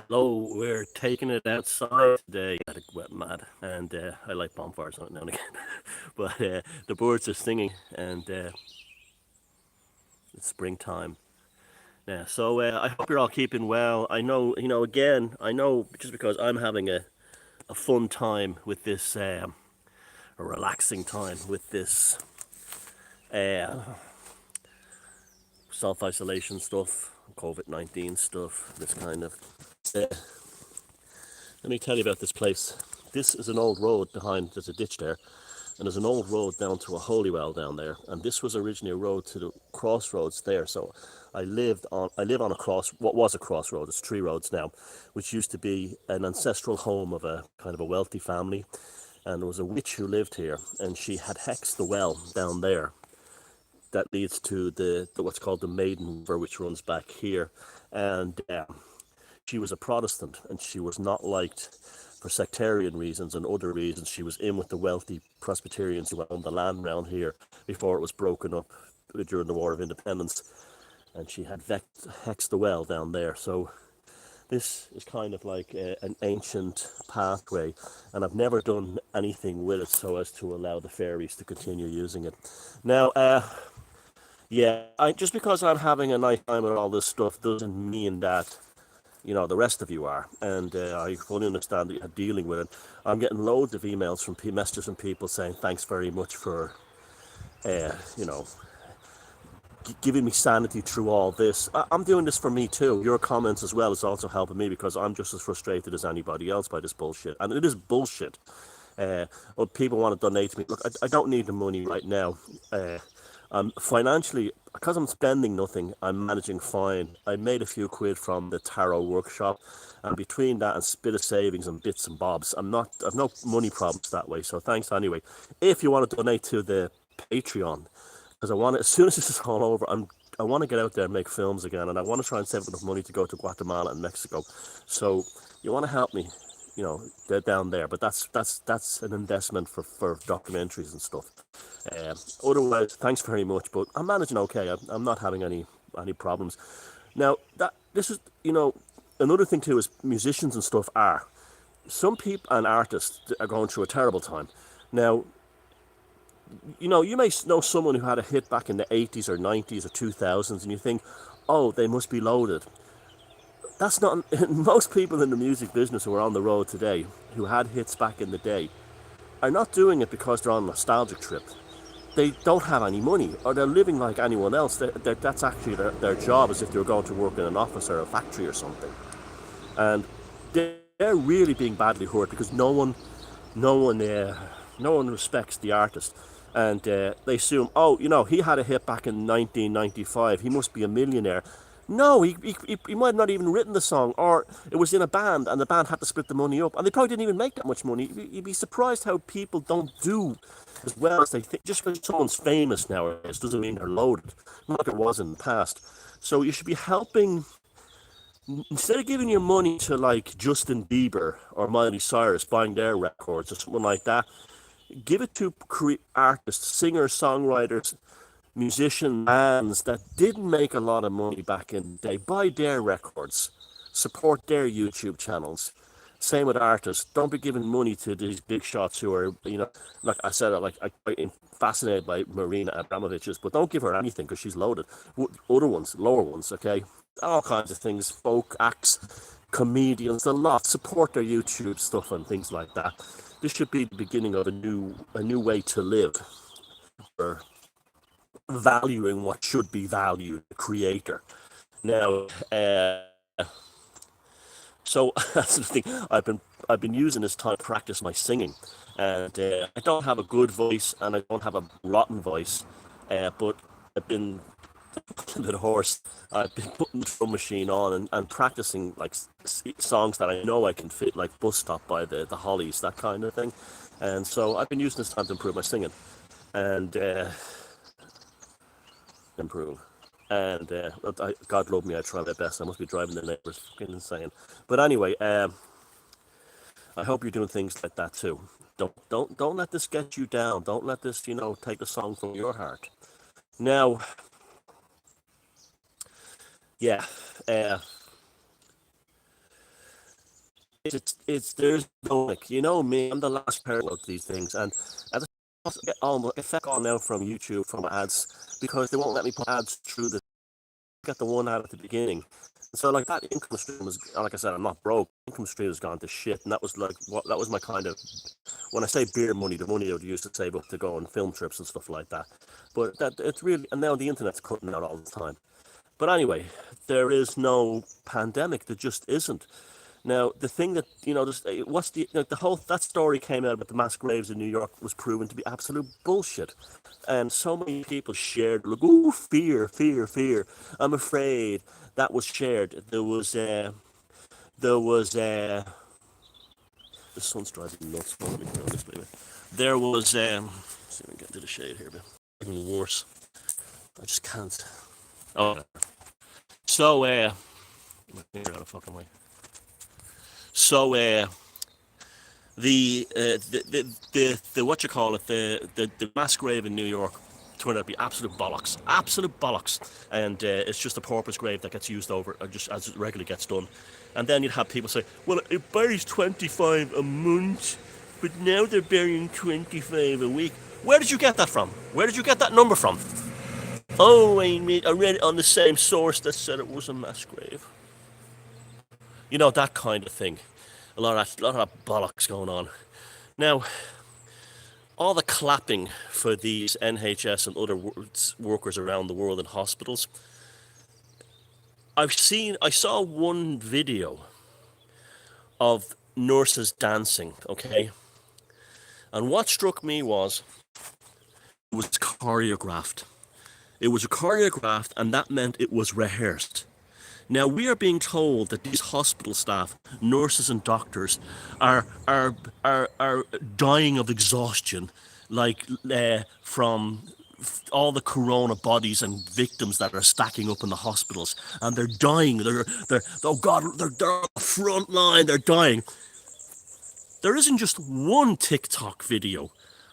Hello, we're taking it outside today. Got a wet mad, and I like bonfires now and again. But the birds are singing, and it's springtime. Yeah, so I hope you're all keeping well. I know, again, I know just because I'm having a fun time with this, a relaxing time with this uh, self isolation stuff, COVID-19 stuff, this kind of. Uh, Let me tell you about this place. This is an old road behind, there's a ditch there, and there's an old road down to a holy well down there. And this was originally a road to the crossroads there. So I live on a what was a crossroad, it's three roads now, which used to be an ancestral home of a kind of a wealthy family. And there was a witch who lived here, and she had hexed the well down there that leads to the what's called the Maiden River, which runs back here. And she was a Protestant, and she was not liked for sectarian reasons and other reasons. She was in with the wealthy Presbyterians who owned the land around here before it was broken up during the War of Independence, and she had hexed the well down there. So this is kind of like an ancient pathway, and I've never done anything with it so as to allow the fairies to continue using it. Now, yeah, just because I'm having a nice time with all this stuff doesn't mean that the rest of you are, and I fully understand that you're dealing with it. I'm getting loads of emails from messages from people saying thanks very much for, uh, you know, giving me sanity through all this. I'm doing this for me too. Your comments as well is also helping me because I'm just as frustrated as anybody else by this bullshit, and it is bullshit. Well, people want to donate to me. Look, I don't need the money right now. Financially, because I'm spending nothing, I'm managing fine. I made a few quid from the tarot workshop, and between that and a bit of savings and bits and bobs, I've no money problems that way. So thanks anyway. If you want to donate to the Patreon, because I want to, as soon as this is all over, I want to get out there and make films again, and I want to try and save enough money to go to Guatemala and Mexico. So you want to help me, they're down there, but that's an investment for documentaries and stuff. Otherwise, thanks very much, but I'm managing okay. I'm not having any problems. Now that this is another thing too is musicians and stuff are some people and artists are going through a terrible time. Now you may know someone who had a hit back in the 80s or 90s or 2000s, and you think, oh, they must be loaded. That's not most people in the music business who are on the road today who had hits back in the day are not doing it because they're on a nostalgic trip. They don't have any money, or they're living like anyone else. That's actually their job, as if they were going to work in an office or a factory or something. And they're really being badly hurt because no one, no one respects the artist, and they assume, oh, he had a hit back in 1995. He must be a millionaire. No, he might have not even written the song, or it was in a band, and the band had to split the money up, and they probably didn't even make that much money. You'd be surprised how people don't do as well as they think. Just because someone's famous nowadays doesn't mean they're loaded, not like it was in the past. So you should be helping. Instead of giving your money to like Justin Bieber or Miley Cyrus buying their records or something like that, give it to artists, singers, songwriters, musicians, bands that didn't make a lot of money back in the day. Buy their records, support their YouTube channels. Same with artists. Don't be giving money to these big shots who are, like I said, I'm quite fascinated by Marina Abramovich's, but don't give her anything because she's loaded. Other ones, lower ones, okay? All kinds of things, folk acts, comedians, a lot. Support their YouTube stuff and things like that. This should be the beginning of a new way to live. For valuing what should be valued, the creator. Now, so that's the thing. I've been using this time to practice my singing, and I don't have a good voice and I don't have a rotten voice, but I've been the horse. I've been putting the drum machine on and practicing like songs that I know I can fit, like Bus Stop by the Hollies, that kind of thing. And so I've been using this time to improve my singing, and improve. And God love me, I try my best. I must be driving the neighbours fucking insane. But anyway, I hope you're doing things like that too. Don't let this get you down. Don't let this, take the song from your heart. Now, yeah, it's there's no like, you know me, I'm the last person of these things, and at the get almost effect on now from YouTube from ads because they won't let me put ads through the get the one ad at the beginning. So like that income stream was, like I said, I'm not broke. Income stream has gone to shit, and that was like what that was my kind of, when I say beer money, the money I would use to save up to go on film trips and stuff like that. But that it's really, and now the internet's cutting out all the time. But anyway, there is no pandemic. There just isn't. Now, the thing that, what's the whole, that story came out about the mass graves in New York was proven to be absolute bullshit. And so many people shared, like, oh, fear, fear, fear. I'm afraid. That was shared. The sun's driving me nuts. Let me turn this baby. There was, let's see if we can get into the shade here, but even worse. I just can't. Oh, so, here out of fucking way. So, the what you call it, the mass grave in New York turned out to be absolute bollocks, and it's just a pauper's grave that gets used over, or just as it regularly gets done. And then you'd have people say, well, it buries 25 a month, but now they're burying 25 a week. Where did you get that from? Where did you get that number from? Oh, I read it on the same source that said it was a mass grave. You know, that kind of thing. A lot of that bollocks going on. Now, all the clapping for these NHS and other workers around the world in hospitals. I saw one video of nurses dancing, okay? And what struck me was, it was choreographed. It was choreographed, and that meant it was rehearsed. Now, we are being told that these hospital staff, nurses and doctors, are dying of exhaustion, like from all the corona bodies and victims that are stacking up in the hospitals, and they're dying. They're oh God, they're on the front line. They're dying. There isn't just one TikTok video,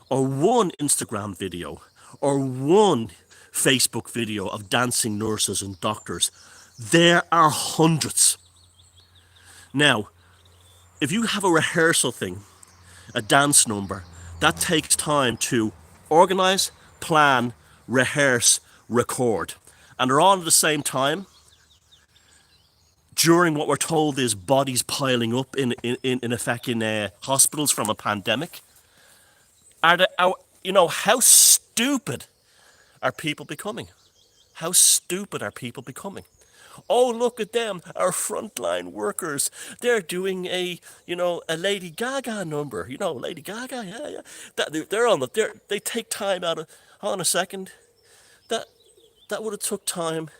or one Instagram video, or one Facebook video of dancing nurses and doctors. There are hundreds. Now, if you have a rehearsal thing, a dance number, that takes time to organise, plan, rehearse, record. And they're all at the same time during what we're told is bodies piling up in effect in hospitals from a pandemic. How stupid are people becoming? How stupid are people becoming? Oh, look at them, our frontline workers. They're doing a Lady Gaga number. You know, Lady Gaga, yeah. They take time out of, hold on a second. That would have took time,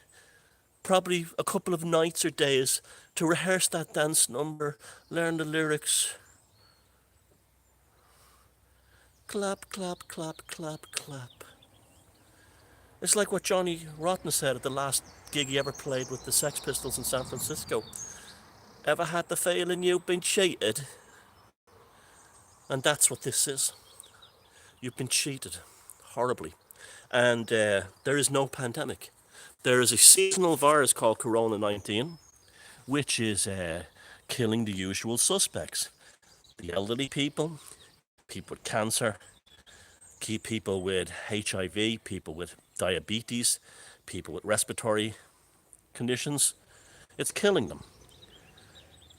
probably a couple of nights or days, to rehearse that dance number, learn the lyrics. Clap, clap, clap, clap, clap. It's like what Johnny Rotten said at the last gig he ever played with the Sex Pistols in San Francisco. Ever had the feeling you've been cheated? And that's what this is. You've been cheated. Horribly. And there is no pandemic. There is a seasonal virus called Corona-19, which is killing the usual suspects. The elderly people, people with cancer, people with HIV, people with diabetes, people with respiratory conditions. It's killing them.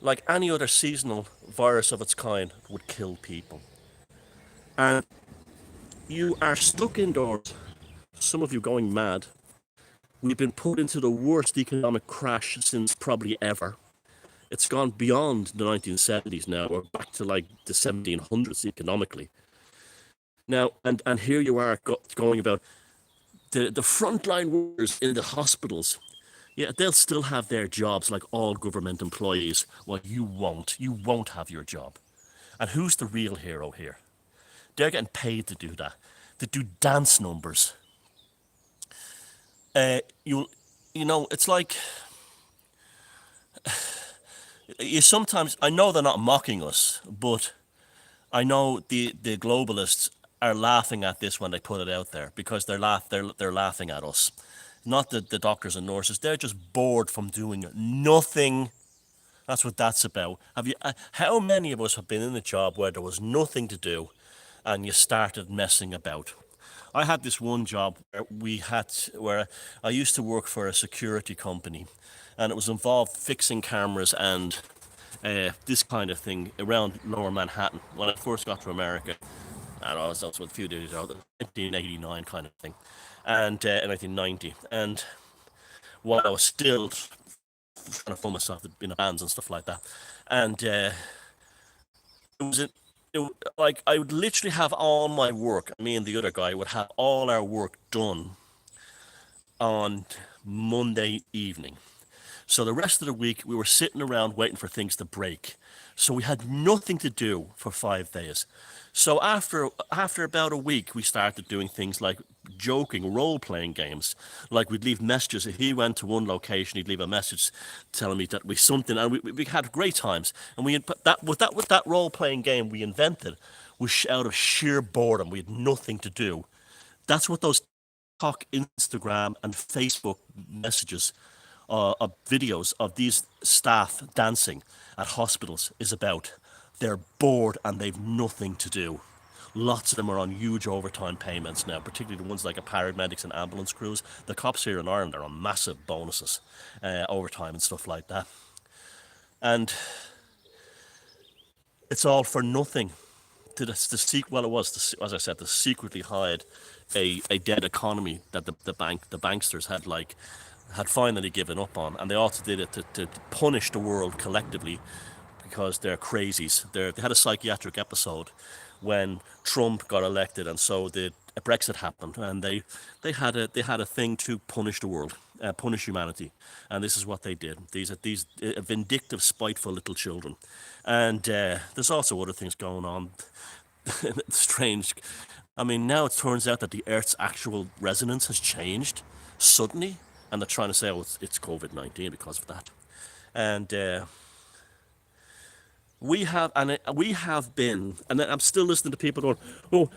Like any other seasonal virus of its kind would kill people. And you are stuck indoors, some of you going mad. We've been put into the worst economic crash since probably ever. It's gone beyond the 1970s now. We're back to like the 1700s economically. Now, and here you are going about the frontline workers in the hospitals. Yeah, they'll still have their jobs like all government employees. Well, you won't. You won't have your job. And who's the real hero here? They're getting paid to do that, to do dance numbers. It's like, sometimes, I know they're not mocking us, but I know the globalists are laughing at this when they put it out there, because they're laughing at us. Not the doctors and nurses, they're just bored from doing nothing That's what that's about. Have you? How many of us have been in a job where there was nothing to do, and you started messing about? I had this one job where I used to work for a security company, and it was involved fixing cameras and this kind of thing around Lower Manhattan when I first got to America. And I was also a few days out, 1989 kind of thing, and 1990. And while I was still trying to film myself in the bands and stuff like that, and it was like I would literally have all my work. Me and the other guy would have all our work done on Monday evening. So the rest of the week we were sitting around waiting for things to break. So we had nothing to do for 5 days. So after about a week, we started doing things like joking role-playing games. Like we'd leave messages. If he went to one location, he'd leave a message telling me that we something, and we had great times. And we with that role-playing game we invented was out of sheer boredom. We had nothing to do. That's what those TikTok, Instagram, and Facebook messages of videos of these staff dancing at hospitals is about. They're bored and they've nothing to do. Lots of them are on huge overtime payments now, particularly the ones like paramedics and ambulance crews. The cops here in Ireland are on massive bonuses, overtime and stuff like that. And it's all for nothing. Well, it was, as I said, to secretly hide a dead economy that the banksters had finally given up on, and they also did it to punish the world collectively because they're crazies. They had a psychiatric episode when Trump got elected, and so Brexit happened, and they had a thing to punish the world, punish humanity, and this is what they did. These vindictive, spiteful little children, and there's also other things going on. Strange. I mean, now it turns out that the Earth's actual resonance has changed suddenly, and they're trying to say, "Oh, it's COVID-19 because of that." And we have been, and I'm still listening to people going, "Oh,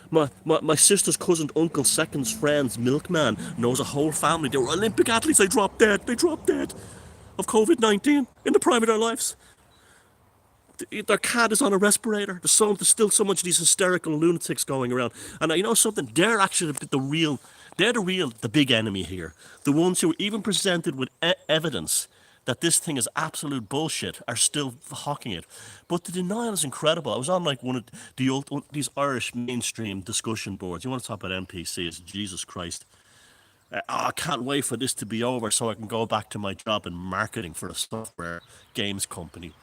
my sister's cousin, uncle, second's friend's milkman knows a whole family. They were Olympic athletes. They dropped dead. Of COVID-19 in the prime of their lives. Their cat is on a respirator. There's still so much of these hysterical lunatics going around. And you know something? They're actually the big enemy here. The ones who, even presented with evidence that this thing is absolute bullshit, are still hawking it. But the denial is incredible. I was on like one of these Irish mainstream discussion boards. You want to talk about NPCs? Jesus Christ. I can't wait for this to be over so I can go back to my job in marketing for a software games company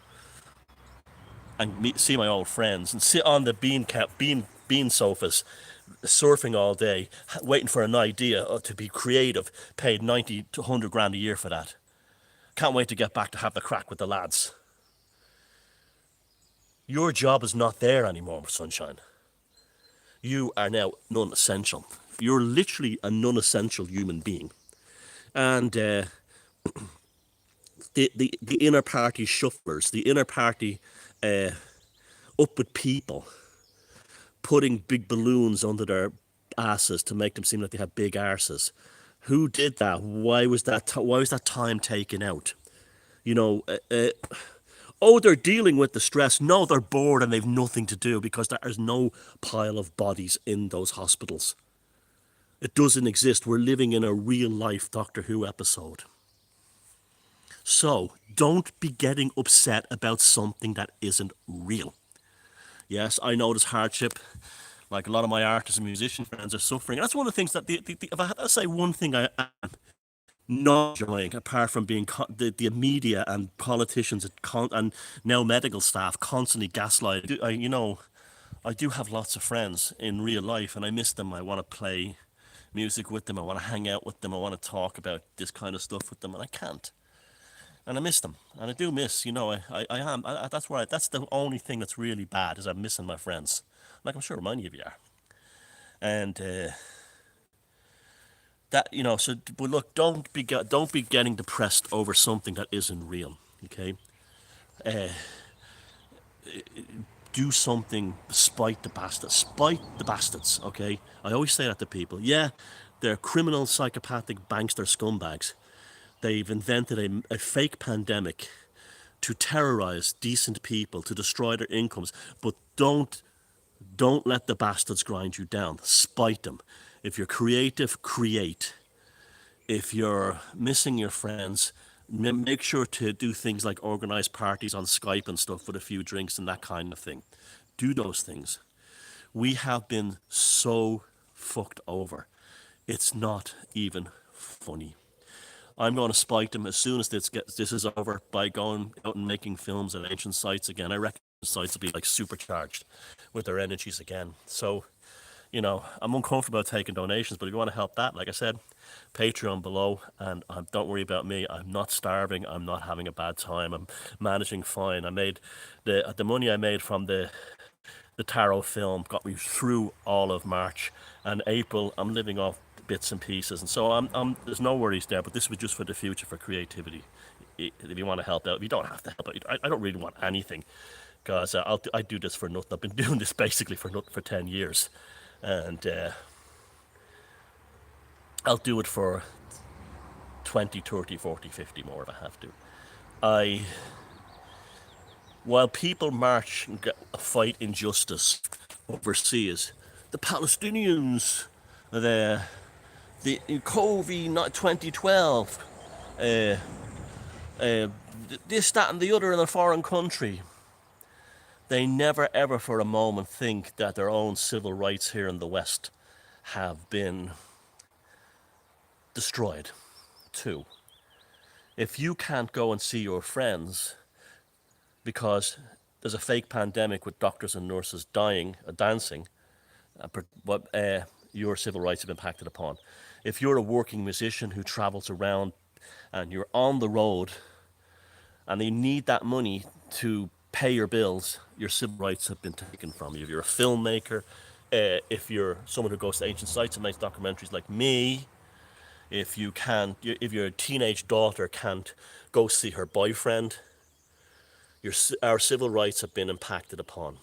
and see my old friends and sit on the bean sofas, surfing all day, waiting for an idea to be creative, paid 90 to 100 grand a year for that. Can't wait to get back to have the crack with the lads. Your job is not there anymore, sunshine. You are now non-essential. You're literally a non-essential human being. And the inner party shufflers, the inner party up with people, putting big balloons under their asses to make them seem like they have big arses. Who did that? Why was that time taken out? You know, oh, they're dealing with the stress. No, they're bored and they've nothing to do because there is no pile of bodies in those hospitals. It doesn't exist. We're living in a real life Doctor Who episode. So don't be getting upset about something that isn't real. Yes, I know there's hardship. Like a lot of my artists and musician friends are suffering. And that's one of the things that if I had to say one thing I am not enjoying, apart from being the media and politicians and now medical staff constantly gaslight. I do have lots of friends in real life, and I miss them. I want to play music with them. I want to hang out with them. I want to talk about this kind of stuff with them, and I can't. And I miss them, and I do miss. That's the only thing that's really bad is I'm missing my friends. Like I'm sure many of you are. And but look, don't be getting depressed over something that isn't real. Okay, do something spite the bastards. Okay, I always say that to people. Yeah, they're criminal, psychopathic, bankster scumbags. They've invented a fake pandemic to terrorize decent people, to destroy their incomes, but don't let the bastards grind you down. Spite them. If you're creative, create. If you're missing your friends, make sure to do things like organize parties on Skype and stuff with a few drinks and that kind of thing. Do those things. We have been so fucked over. It's not even funny. I'm going to spike them as soon as this is over by going out and making films at ancient sites again. I reckon sites will be like supercharged with their energies again. So, you know, I'm uncomfortable about taking donations, but if you want to help that, like I said, Patreon below. And don't worry about me. I'm not starving. I'm not having a bad time. I'm managing fine. I made the money I made from the Tarot film got me through all of March, and April I'm living off bits and pieces, and so I'm there's no worries there. But this was just for the future, for creativity. If you want to help out, if you don't have to help out, I don't really want anything, because I do this for nothing. I've been doing this basically for nothing for 10 years, and I'll do it for 20, 30, 40, 50 more if I have to. While people march and fight injustice overseas, the Palestinians, the COVID 2012, this, that, and the other in a foreign country, they never ever for a moment think that their own civil rights here in the West have been destroyed too. If you can't go and see your friends because there's a fake pandemic with doctors and nurses dying, dancing, your civil rights have been impacted upon. If you're a working musician who travels around and you're on the road and you need that money to pay your bills, your civil rights have been taken from you. If you're a filmmaker, if you're someone who goes to ancient sites and makes documentaries like me, if your teenage daughter can't go see her boyfriend, our civil rights have been impacted upon.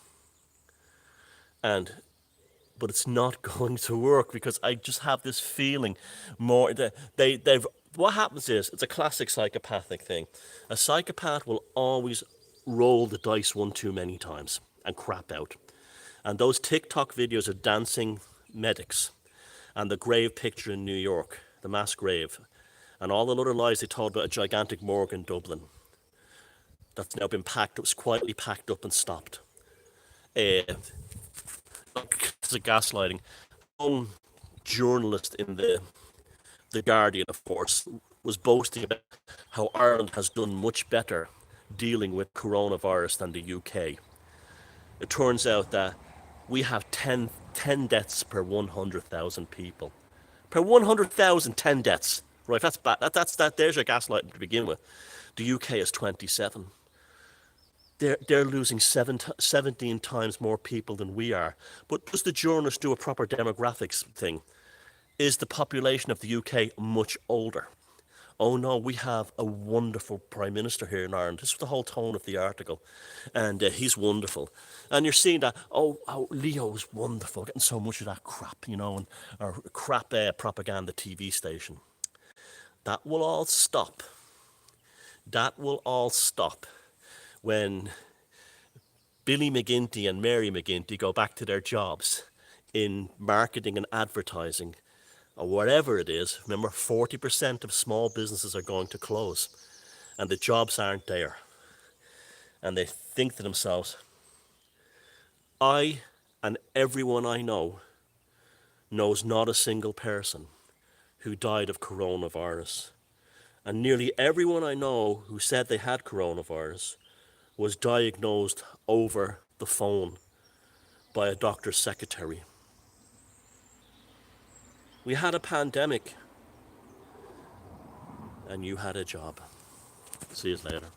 But it's not going to work, because I just have this feeling more that they've what happens is, it's a classic psychopathic thing. A psychopath will always roll the dice one too many times and crap out. And those TikTok videos of dancing medics and the grave picture in New York, the mass grave, and all the other lies they told about a gigantic morgue in Dublin that's now been packed, it was quietly packed up and stopped. It's a gaslighting. One journalist in the Guardian, of course, was boasting about how Ireland has done much better dealing with coronavirus than the UK. It turns out that we have 10 deaths per 100,000 people. Per 100,000, 10 deaths. Right, that's bad. There's your gaslighting to begin with. The UK is 27. They're losing 17 times more people than we are. But does the journalists do a proper demographics thing? Is the population of the UK much older? Oh no, we have a wonderful Prime Minister here in Ireland. This was the whole tone of the article. And he's wonderful. And you're seeing that, Leo's wonderful, getting so much of that crap, and our crap propaganda TV station. That will all stop. That will all stop when Billy McGuinty and Mary McGuinty go back to their jobs in marketing and advertising, or whatever it is. Remember, 40% of small businesses are going to close, and the jobs aren't there. And they think to themselves, I and everyone I know knows not a single person who died of coronavirus. And nearly everyone I know who said they had coronavirus was diagnosed over the phone by a doctor's secretary. We had a pandemic, and you had a job. See you later.